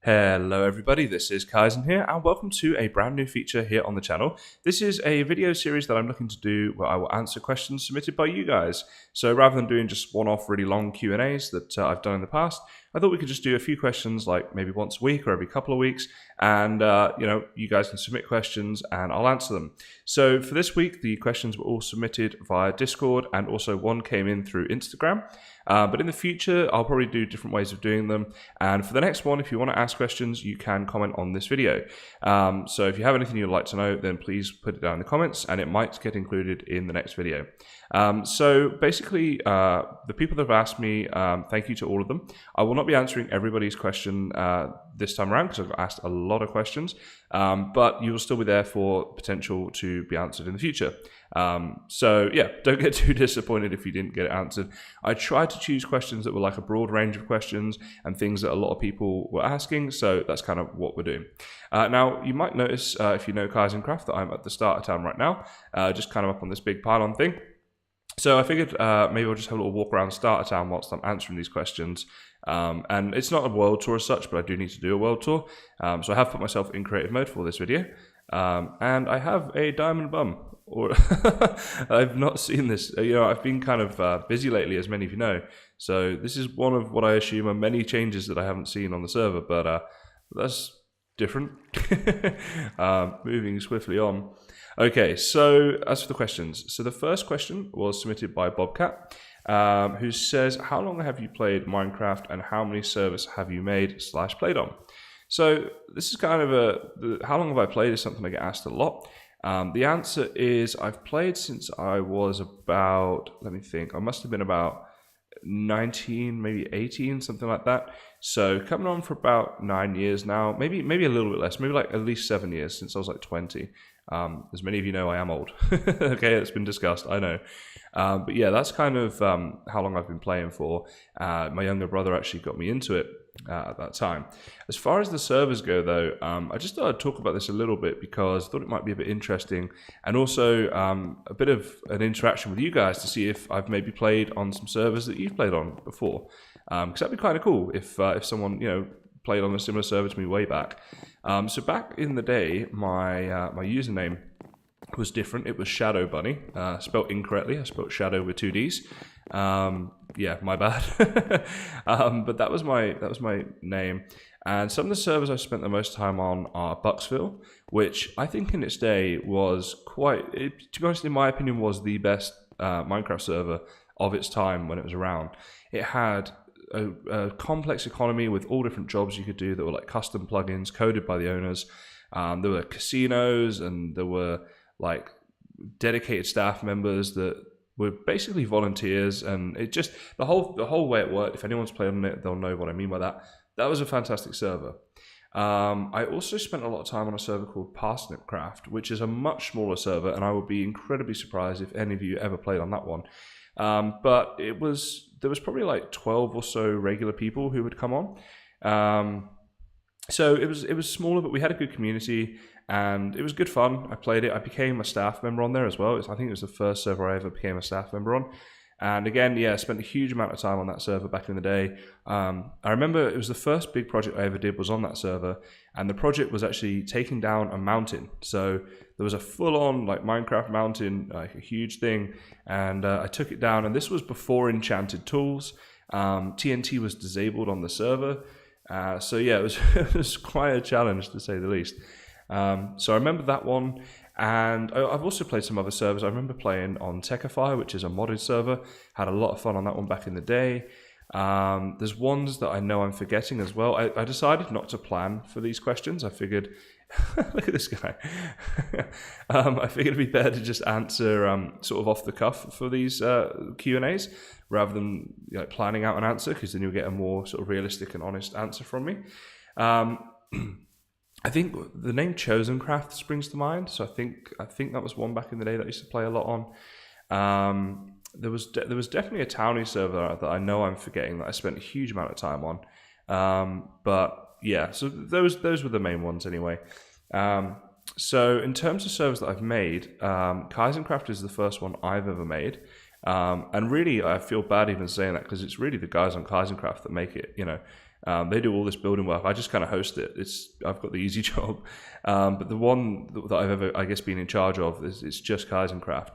Hello everybody, this is Kysen here and welcome to a brand new feature here on the channel. This is a video series that I'm looking to do where I will answer questions submitted by you guys. So rather than doing just one-off really long Q&As that I've done in the past, I thought we could just do a few questions like maybe once a week or every couple of weeks, and you guys can submit questions and I'll answer them. So for this week, the questions were all submitted via Discord and also one came in through Instagram. But in the future, I'll probably do different ways of doing them. And for the next one, if you want to ask questions, you can comment on this video. So if you have anything you'd like to know, then please put it down in the comments and it might get included in the next video. So basically, the people that have asked me, thank you to all of them. I will not be answering everybody's question this time around because I've asked a lot of questions, but you will still be there for potential to be answered in the future. So yeah, don't get too disappointed if you didn't get it answered. I tried to choose questions that were like a broad range of questions and things that a lot of people were asking, so that's kind of what we're doing. Now, you might notice, if you know KysenKraft, that I'm at the start of town right now, just kind of up on this big pylon thing. So I figured maybe I'll just have a little walk around Starter Town whilst I'm answering these questions. And it's not a world tour as such, but I do need to do a world tour. So I have put myself in creative mode for this video. And I have a diamond bum. Or I've not seen this. I've been kind of busy lately, as many of you know. So this is one of what I assume are many changes that I haven't seen on the server, but that's different. Moving swiftly on. Okay, so as for the questions. So the first question was submitted by Bobcat, who says, how long have you played Minecraft and how many servers have you made / played on? So this is kind of how long have I played is something I get asked a lot. The answer is I've played since I was about, let me think, I must have been about 19, maybe 18, something like that. So coming on for about 9 years now, maybe a little bit less, maybe like at least 7 years since I was like 20. As many of you know, I am old. Okay, it's been discussed, I know. But yeah, that's kind of how long I've been playing for. My younger brother actually got me into it at that time. As far as the servers go, though, I just thought I'd talk about this a little bit because I thought it might be a bit interesting, and also a bit of an interaction with you guys to see if I've maybe played on some servers that you've played on before. Because that'd be kind of cool if someone played on a similar server to me way back. So back in the day, my username was different. It was Shadow Bunny, spelled incorrectly. I spelled Shadow with 2 Ds. Yeah, my bad. But that was my name. And some of the servers I spent the most time on are Bucksville, which I think in its day was to be honest, in my opinion, was the best Minecraft server of its time when it was around. It had a complex economy with all different jobs you could do that were like custom plugins coded by the owners. There were casinos and there were like dedicated staff members that were basically volunteers, and it just the whole way it worked. If anyone's played on it, they'll know what I mean by that. That was a fantastic server. I also spent a lot of time on a server called KysenKraft, which is a much smaller server, and I would be incredibly surprised if any of you ever played on that one. But there was probably like 12 or so regular people who would come on. So it was smaller, but we had a good community and it was good fun. I played it. I became a staff member on there as well. I think it was the first server I ever became a staff member on. And again, yeah, I spent a huge amount of time on that server back in the day. I remember it was the first big project I ever did was on that server, and the project was actually taking down a mountain. So there was a full-on like Minecraft mountain, like a huge thing, and I took it down. And this was before enchanted tools. TNT was disabled on the server, so yeah, it was quite a challenge to say the least. So I remember that one. And I've also played some other servers. I remember playing on Techify, which is a modded server. Had a lot of fun on that one back in the day. There's ones that I know I'm forgetting as well. I decided not to plan for these questions. I figured, look at this guy. I figured it'd be better to just answer sort of off the cuff for these Q&As rather than planning out an answer, because then you'll get a more sort of realistic and honest answer from me. I think the name KysenKraft springs to mind. So I think that was one back in the day that I used to play a lot on. There was definitely a townie server that I know I'm forgetting that I spent a huge amount of time on. But yeah, so those were the main ones anyway. So in terms of servers that I've made, KysenKraft is the first one I've ever made. And really, I feel bad even saying that because it's really the guys on KysenKraft that make it, They do all this building work. I just kind of host it. I've got the easy job. But the one that I've ever, I guess, been in charge of is just KysenKraft.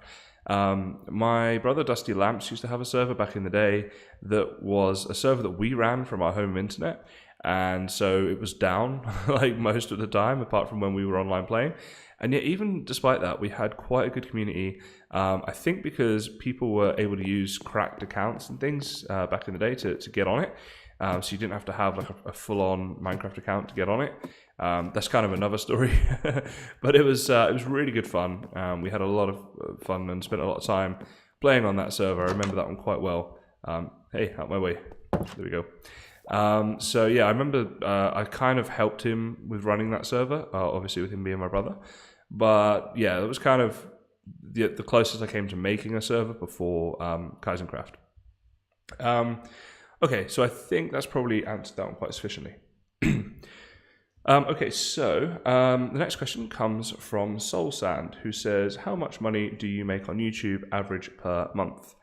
My brother Dusty Lamps used to have a server back in the day that was a server that we ran from our home internet. And so it was down like most of the time, apart from when we were online playing. And yet, even despite that, we had quite a good community. I think because people were able to use cracked accounts and things back in the day to get on it. So you didn't have to have like a full-on Minecraft account to get on it. That's kind of another story. But it was really good fun. We had a lot of fun and spent a lot of time playing on that server. I remember that one quite well. Hey, out my way. There we go. So yeah, I remember I kind of helped him with running that server, obviously with him being my brother. But yeah, it was kind of the closest I came to making a server before KysenKraft. Okay, so I think that's probably answered that one quite sufficiently. Okay, so the next question comes from Soul Sand, who says, how much money do you make on YouTube average per month?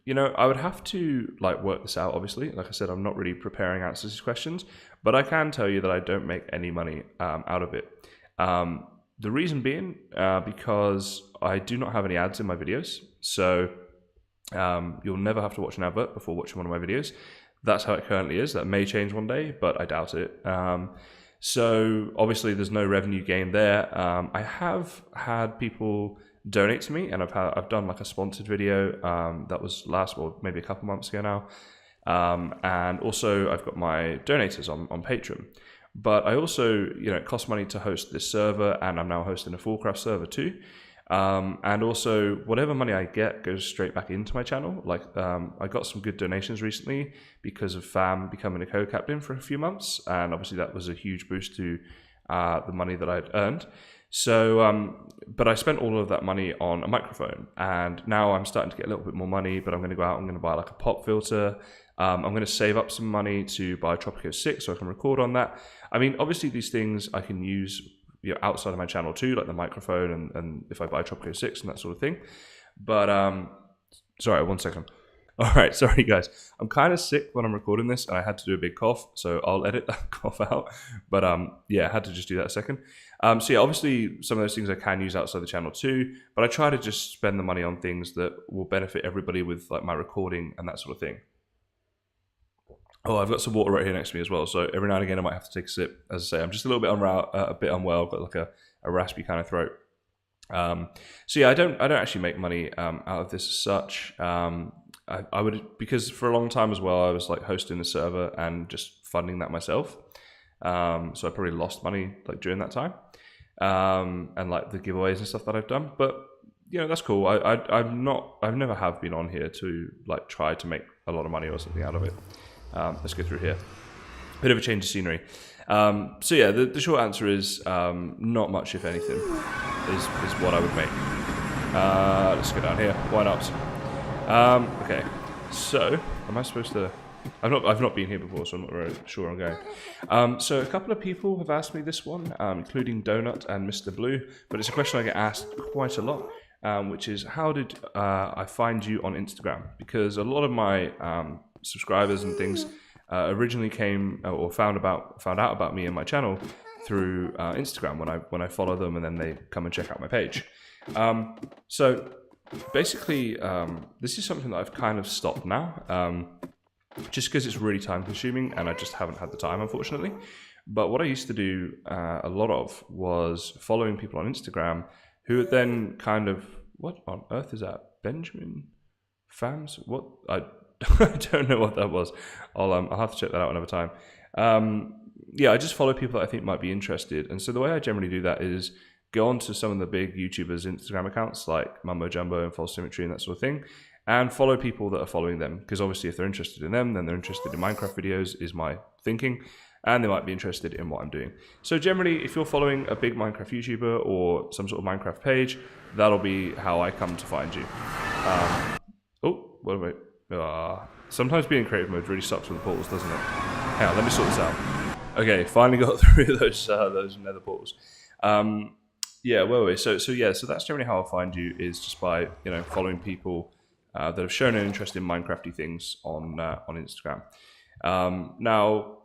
You know, I would have to like work this out, obviously. Like I said, I'm not really preparing answers to these questions, but I can tell you that I don't make any money out of it. The reason being because I do not have any ads in my videos. So you'll never have to watch an advert before watching one of my videos. That's how it currently is. That may change one day, but I doubt it. So obviously there's no revenue gain there. I have had people donate to me, and I've done like a sponsored video that was maybe a couple months ago now. And also I've got my donators on Patreon. But I also, you know, it costs money to host this server, and I'm now hosting a Fullcraft server too. And also, whatever money I get goes straight back into my channel. Like, I got some good donations recently because of Fam becoming a co-captain for a few months, and obviously that was a huge boost to the money that I'd earned. So, but I spent all of that money on a microphone, and now I'm starting to get a little bit more money. But I'm going to go out. I'm going to buy like a pop filter. I'm going to save up some money to buy Tropico 6 so I can record on that. I mean, obviously these things I can use, you know, outside of my channel too, like the microphone and if I buy Tropico 6 and that sort of thing. But sorry, 1 second. All right, sorry guys. I'm kind of sick when I'm recording this, and I had to do a big cough, so I'll edit that cough out. But yeah, I had to just do that a second. So yeah, obviously some of those things I can use outside the channel too, but I try to just spend the money on things that will benefit everybody with like my recording and that sort of thing. Oh, I've got some water right here next to me as well, so every now and again I might have to take a sip. As I say, I'm just a little bit unwell. I've got like a raspy kind of throat. So yeah, I don't actually make money out of this as such. I would, because for a long time as well, I was like hosting the server and just funding that myself. So I probably lost money like during that time, and like the giveaways and stuff that I've done. But you know, that's cool. I've never have been on here to like try to make a lot of money or something out of it. Let's go through here. Bit of a change of scenery. So yeah, the short answer is not much, if anything, is what I would make. Let's go down here. Why not? Okay. So, am I supposed to? I've not been here before, so I'm not very sure I'm going. So a couple of people have asked me this one, including Donut and Mr. Blue, but it's a question I get asked quite a lot, which is how did I find you on Instagram? Because a lot of my subscribers and things originally came or found out about me and my channel through Instagram when I follow them, and then they come and check out my page. So basically, this is something that I've kind of stopped now, just because it's really time consuming and I just haven't had the time, unfortunately. But what I used to do a lot of was following people on Instagram who would then kind of, what on earth is that? Benjamin Fams? What? I don't know what that was. I'll have to check that out another time. Yeah, I just follow people that I think might be interested. And so the way I generally do that is go on to some of the big YouTubers' Instagram accounts like Mumbo Jumbo and False Symmetry and that sort of thing, and follow people that are following them. Because obviously if they're interested in them, then they're interested in Minecraft videos, is my thinking, and they might be interested in what I'm doing. So generally, if you're following a big Minecraft YouTuber or some sort of Minecraft page, that'll be how I come to find you. Oh, what am I? Sometimes being in creative mode really sucks with the portals, doesn't it? Hang on, let me sort this out. Okay, finally got through those nether portals. Yeah, well, so that's generally how I'll find you, is just by, you know, following people that have shown an interest in Minecrafty things on Instagram. Now,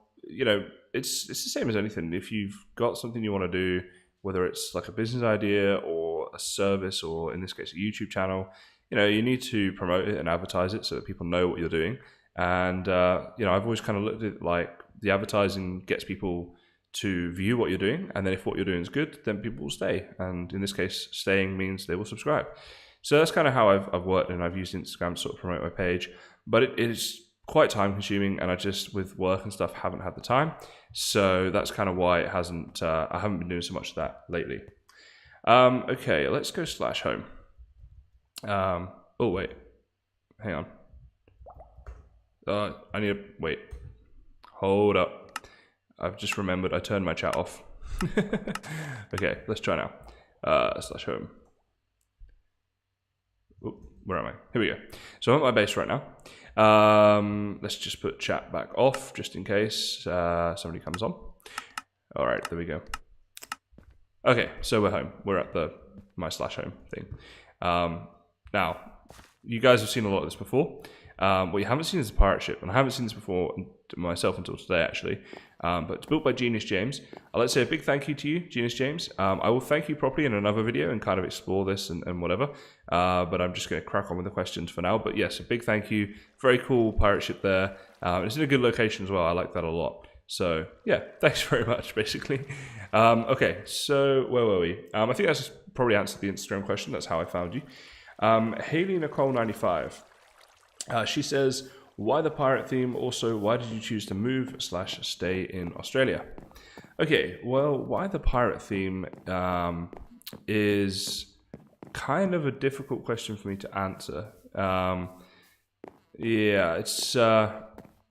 it's the same as anything. If you've got something you want to do, whether it's like a business idea or a service, or in this case, a YouTube channel, you need to promote it and advertise it so that people know what you're doing. And, I've always kind of looked at it like the advertising gets people to view what you're doing. And then if what you're doing is good, then people will stay. And in this case, staying means they will subscribe. So that's kind of how I've worked, and I've used Instagram to sort of promote my page. But it is quite time consuming, and I just, with work and stuff, haven't had the time. So that's kind of why I haven't been doing so much of that lately. Okay, let's go /home. Oh wait, hang on. I need to wait. Hold up. I've just remembered I turned my chat off. Okay, let's try now. /home. Ooh, where am I? Here we go. So I'm at my base right now. Let's just put chat back off just in case somebody comes on. All right, there we go. Okay, so we're home. We're at my /home thing. Now, you guys have seen a lot of this before. What you haven't seen is the pirate ship, and I haven't seen this before myself until today, actually. But it's built by Genius James. I'd like to say a big thank you to you, Genius James. I will thank you properly in another video and kind of explore this and whatever. But I'm just going to crack on with the questions for now. But yes, a big thank you. Very cool pirate ship there. It's in a good location as well. I like that a lot. So yeah, thanks very much, basically. Okay, so where were we? I think that's probably answered the Instagram question. That's how I found you. Haley Nicole 95. She says, why the pirate theme? Also, why did you choose to move / stay in Australia? Okay, well, why the pirate theme is kind of a difficult question for me to answer. Yeah, it's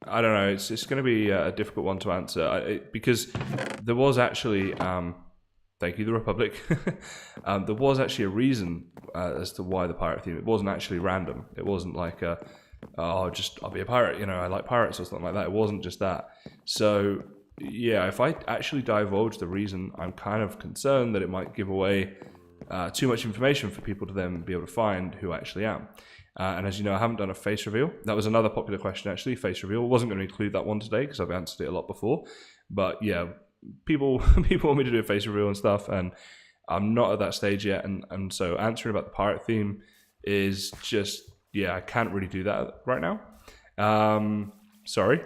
I don't know. It's going to be a difficult one to answer because there was actually. Thank you, the Republic. There was actually a reason as to why the pirate theme. It wasn't actually random. It wasn't like I'll be a pirate. I like pirates or something like that. It wasn't just that. So yeah, if I actually divulge the reason, I'm kind of concerned that it might give away too much information for people to then be able to find who I actually am. And as you know, I haven't done a face reveal. That was another popular question, actually, face reveal. I wasn't going to include that one today because I've answered it a lot before. But yeah, people want me to do a face reveal and stuff, and I'm not at that stage yet. And so answering about the pirate theme is just, yeah, I can't really do that right now. Sorry.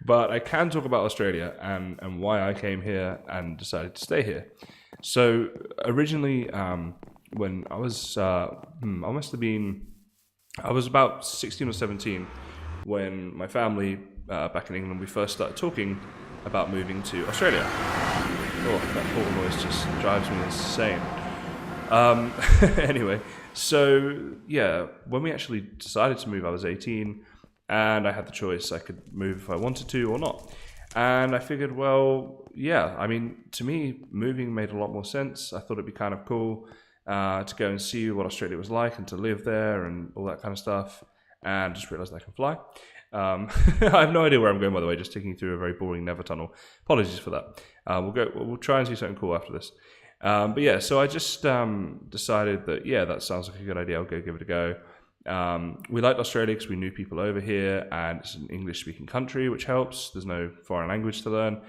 But I can talk about Australia and why I came here and decided to stay here. So originally, when I was, I was about 16 or 17 when my family back in England, we first started talking about moving to Australia. Oh, that portal noise just drives me insane. Anyway, so yeah, when we actually decided to move, I was 18 and I had the choice. I could move if I wanted to or not. And I figured, well, yeah, I mean, to me, moving made a lot more sense. I thought it'd be kind of cool to go and see what Australia was like and to live there and all that kind of stuff. And just realized I can fly. I have no idea where I'm going, by the way, just taking you through a very boring never tunnel. Apologies for that. We'll try and see something cool after this. But yeah, so I just decided that, yeah, that sounds like a good idea. I'll go give it a go. We liked Australia because we knew people over here and it's an English-speaking country, which helps. There's no foreign language to learn.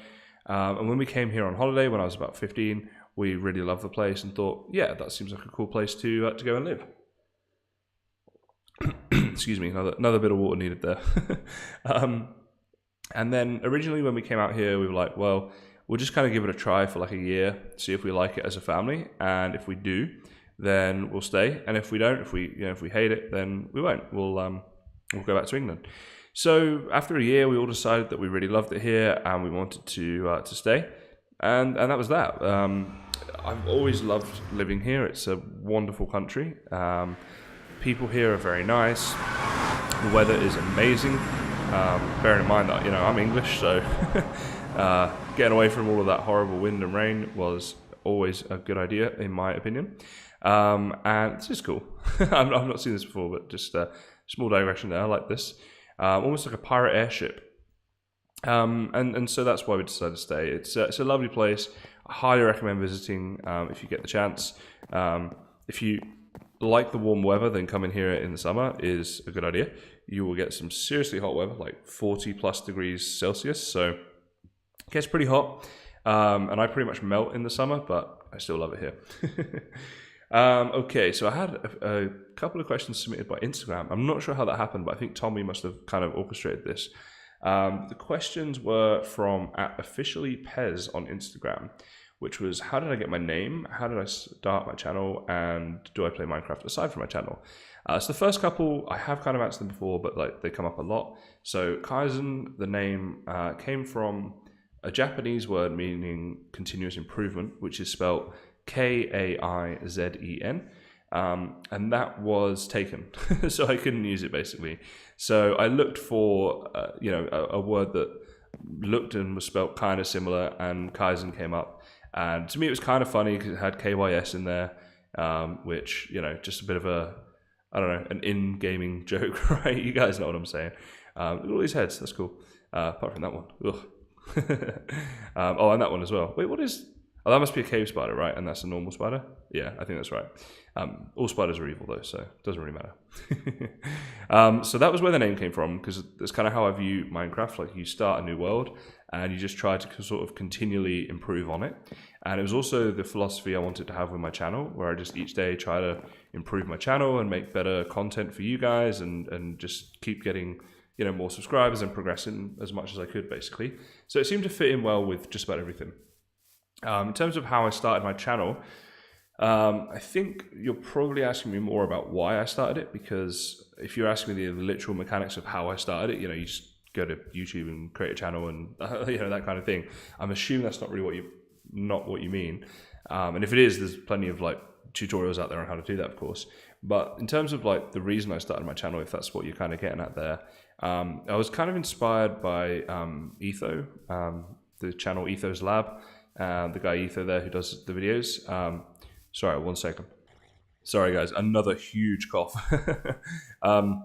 And when we came here on holiday, when I was about 15, we really loved the place and thought, yeah, that seems like a cool place to go and live. Excuse me, another bit of water needed there. And then originally when we came out here, we were like, well, we'll just kind of give it a try for like a year, see if we like it as a family. And if we do, then we'll stay. And if we don't, if we hate it, then we won't. We'll go back to England. So after a year, we all decided that we really loved it here and we wanted to stay. And that was that. I've always loved living here. It's a wonderful country. People here are very nice. The weather is amazing. Bearing in mind that, I'm English, so getting away from all of that horrible wind and rain was always a good idea, in my opinion. And it's just cool. I've not seen this before, but just a small digression there. I like this. Almost like a pirate airship. And so that's why we decided to stay. It's a lovely place. I highly recommend visiting if you get the chance. If you like the warm weather, then coming here in the summer is a good idea. you will get some seriously hot weather, like 40 plus degrees Celsius. So it gets pretty hot. And I pretty much melt in the summer, but I still love it here. Okay, so I had a couple of questions submitted by Instagram. I'm not sure how that happened, but I think Tommy must have kind of orchestrated this. The questions were from @officiallypez on Instagram, which was, how did I get my name? How did I start my channel? And do I play Minecraft aside from my channel? So the first couple, I have kind of answered them before, but like they come up a lot. So Kysen, the name came from a Japanese word meaning continuous improvement, which is spelled Kaizen. And that was taken, so I couldn't use it basically. So I looked for, a word that looked and was spelled kind of similar, and Kysen came up. And to me, it was kind of funny because it had KYS in there, which, just a bit of an in-gaming joke, right? You guys know what I'm saying. Look at all these heads, that's cool. Apart from that one. Ugh. And that one as well. Wait, what is... Oh, that must be a cave spider, right? And that's a normal spider? Yeah, I think that's right. All spiders are evil, though, so it doesn't really matter. So that was where the name came from, because that's kind of how I view Minecraft. Like, you start a new world, and you just try to sort of continually improve on it. And it was also the philosophy I wanted to have with my channel, where I just each day try to improve my channel and make better content for you guys, and just keep getting more subscribers and progressing as much as I could, basically. So it seemed to fit in well with just about everything. In terms of how I started my channel, I think you're probably asking me more about why I started it, because if you're asking me the literal mechanics of how I started it, you just go to YouTube and create a channel and that kind of thing. I'm assuming that's not really what you mean. And if it is, there's plenty of like tutorials out there on how to do that, of course. But in terms of like the reason I started my channel, if that's what you're kind of getting at there, I was kind of inspired by Etho, the channel Etho's Lab. The guy Etho there who does the videos. Sorry, 1 second. Sorry guys, another huge cough. What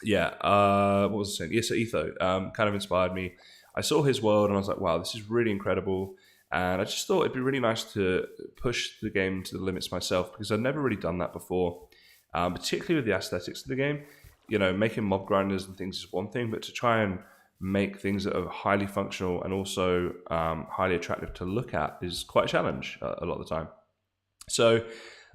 was I saying? Yes, so Etho kind of inspired me. I saw his world and I was like, wow, this is really incredible. And I just thought it'd be really nice to push the game to the limits myself, because I'd never really done that before, particularly with the aesthetics of the game. Making mob grinders and things is one thing, but to try and make things that are highly functional and also highly attractive to look at is quite a challenge a lot of the time. So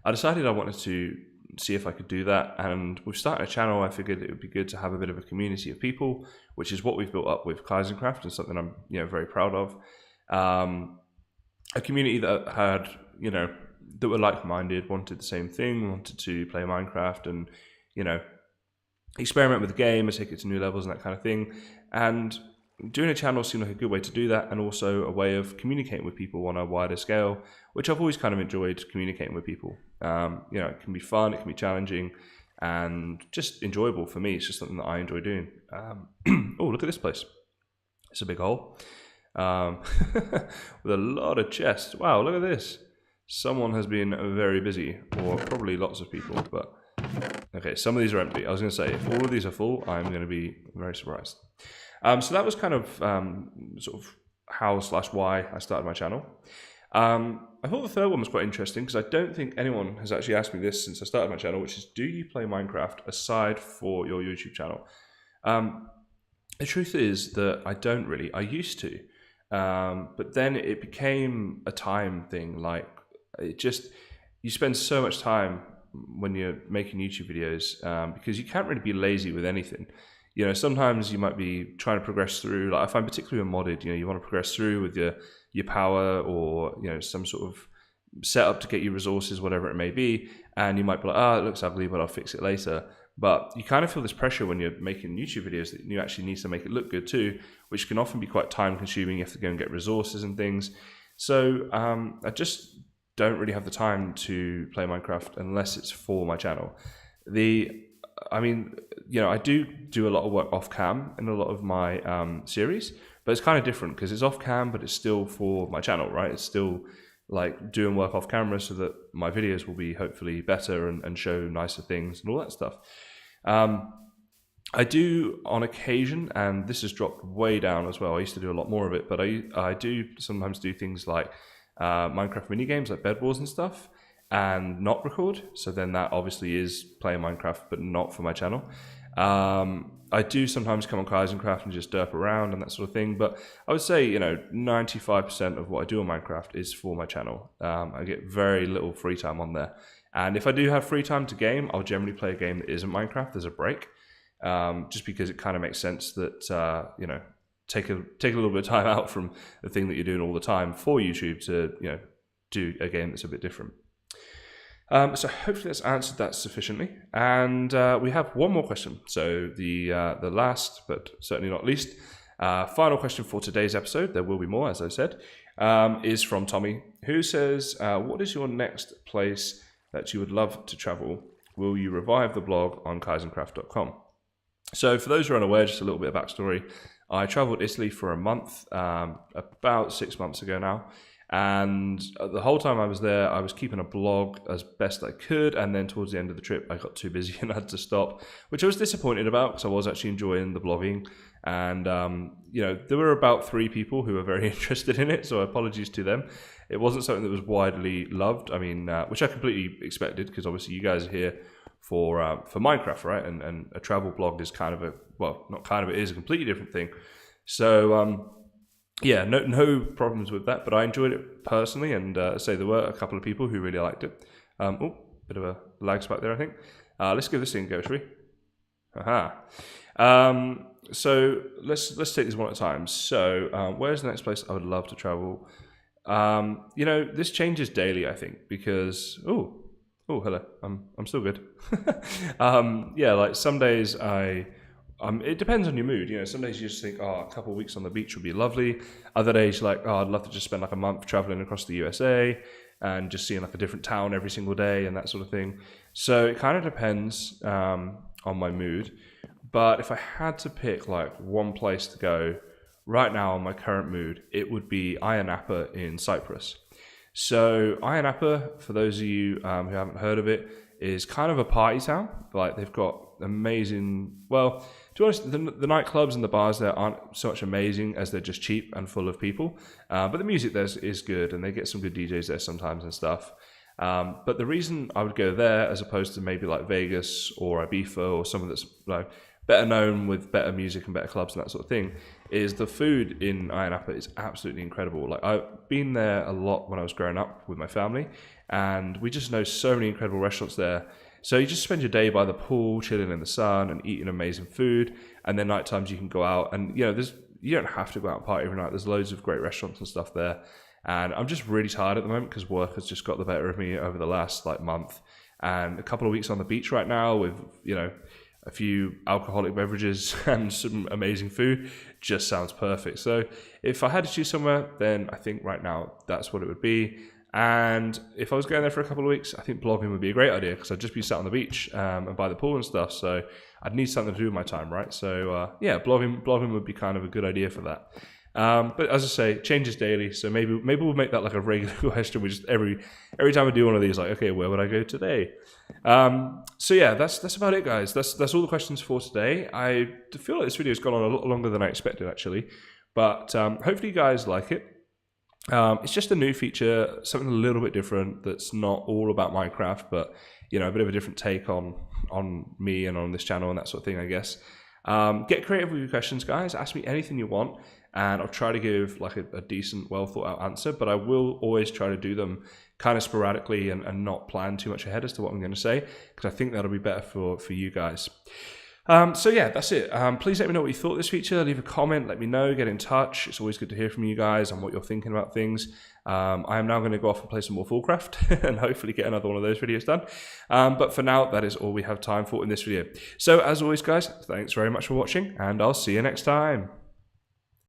I decided I wanted to see if I could do that, and with starting a channel I figured it would be good to have a bit of a community of people, which is what we've built up with KysenKraft, and something I'm very proud of. A community that had that were like-minded, wanted the same thing, wanted to play Minecraft and experiment with the game and take it to new levels and that kind of thing. And doing a channel seemed like a good way to do that, and also a way of communicating with people on a wider scale, which I've always kind of enjoyed communicating with people. It can be fun, it can be challenging, and just enjoyable for me. It's just something that I enjoy doing. Oh, look at this place. It's a big hole. With a lot of chests. Wow, look at this. Someone has been very busy, or probably lots of people, but okay, some of these are empty. I was going to say, if all of these are full, I'm going to be very surprised. So that was kind of sort of how/why I started my channel. I thought the third one was quite interesting, because I don't think anyone has actually asked me this since I started my channel, which is, do you play Minecraft aside for your YouTube channel? The truth is that I don't really. I used to. But then it became a time thing. Like, you spend so much time when you're making YouTube videos, because you can't really be lazy with anything. Sometimes you might be trying to progress through, like I find particularly when modded, you want to progress through with your power, or some sort of setup to get you resources, whatever it may be, and you might be like, it looks ugly, but I'll fix it later. But you kind of feel this pressure when you're making YouTube videos that you actually need to make it look good too, which can often be quite time consuming. You have to go and get resources and things. So I just don't really have the time to play Minecraft unless it's for my channel. I do a lot of work off cam in a lot of my series, but it's kind of different because it's off cam, but it's still for my channel, right? It's still like doing work off camera so that my videos will be hopefully better and show nicer things and all that stuff. I do on occasion, and this has dropped way down as well. I used to do a lot more of it, but I do sometimes do things like Minecraft mini games like Bed Wars and stuff, and not record. So then that obviously is playing Minecraft, but not for my channel. I do sometimes come on KysenKraft and just derp around and that sort of thing, but I would say, 95% of what I do on Minecraft is for my channel. I get very little free time on there. And if I do have free time to game, I'll generally play a game that isn't Minecraft as a break, just because it kind of makes sense that, take a little bit of time out from the thing that you're doing all the time for YouTube to, do a game that's a bit different. So hopefully that's answered that sufficiently. And we have one more question. So the last, but certainly not least, final question for today's episode, there will be more, as I said, is from Tommy, who says, what is your next place that you would love to travel? Will you revive the blog on KysenKraft.com? So for those who are unaware, just a little bit of backstory. I traveled Italy for a month, about 6 months ago now. And the whole time I was there, I was keeping a blog as best I could. And then towards the end of the trip, I got too busy and had to stop, which I was disappointed about because I was actually enjoying the blogging. And, there were about 3 people who were very interested in it. So apologies to them. It wasn't something that was widely loved. I mean, which I completely expected because obviously you guys are here for Minecraft, right? And a travel blog is kind of it is a completely different thing. So, yeah, no problems with that, but I enjoyed it personally, and say there were a couple of people who really liked it. Bit of a lag spike there, I think. Let's give this thing a go, shall we? So let's take this one at a time. So where's the next place I would love to travel? This changes daily, I think, because oh, hello, I'm still good. Like some days it depends on your mood. Some days you just think, a couple of weeks on the beach would be lovely. Other days you're like, I'd love to just spend like a month traveling across the USA and just seeing like a different town every single day and that sort of thing. So it kind of depends on my mood. But if I had to pick like one place to go right now on my current mood, it would be Ayia Napa in Cyprus. So Ayia Napa, for those of you who haven't heard of it, is kind of a party town. Like they've got amazing, well, to be honest, the nightclubs and the bars there aren't so much amazing as they're just cheap and full of people. But the music there is good, and they get some good DJs there sometimes and stuff. But the reason I would go there as opposed to maybe like Vegas or Ibiza or somewhere that's better known with better music and better clubs and that sort of thing is the food in Ayia Napa is absolutely incredible. Like I've been there a lot when I was growing up with my family, and we just know so many incredible restaurants there. So you just spend your day by the pool, chilling in the sun and eating amazing food. And then night times you can go out and, you don't have to go out and party every night. There's loads of great restaurants and stuff there. And I'm just really tired at the moment because work has just got the better of me over the last month. And a couple of weeks on the beach right now with, a few alcoholic beverages and some amazing food just sounds perfect. So if I had to choose somewhere, then I think right now that's what it would be. And if I was going there for a couple of weeks, I think blogging would be a great idea because I'd just be sat on the beach and by the pool and stuff. So I'd need something to do with my time, right? So blogging would be kind of a good idea for that. But as I say, changes daily. So maybe we'll make that like a regular question. We just every time I do one of these, like, okay, where would I go today? So yeah, that's about it, guys. That's all the questions for today. I feel like this video's gone on a lot longer than I expected, actually. But hopefully you guys like it. It's just a new feature, something a little bit different that's not all about Minecraft, but a bit of a different take on me and on this channel and that sort of thing, I guess. Get creative with your questions, guys. Ask me anything you want, and I'll try to give like a decent, well thought out answer, but I will always try to do them kind of sporadically and not plan too much ahead as to what I'm going to say, because I think that'll be better for you guys. So yeah, that's it. Please let me know what you thought of this feature. Leave a comment, let me know, get in touch. It's always good to hear from you guys and what you're thinking about things. I am now going to go off and play some more Fullcraft and hopefully get another one of those videos done. But for now, that is all we have time for in this video. So as always, guys, thanks very much for watching, and I'll see you next time.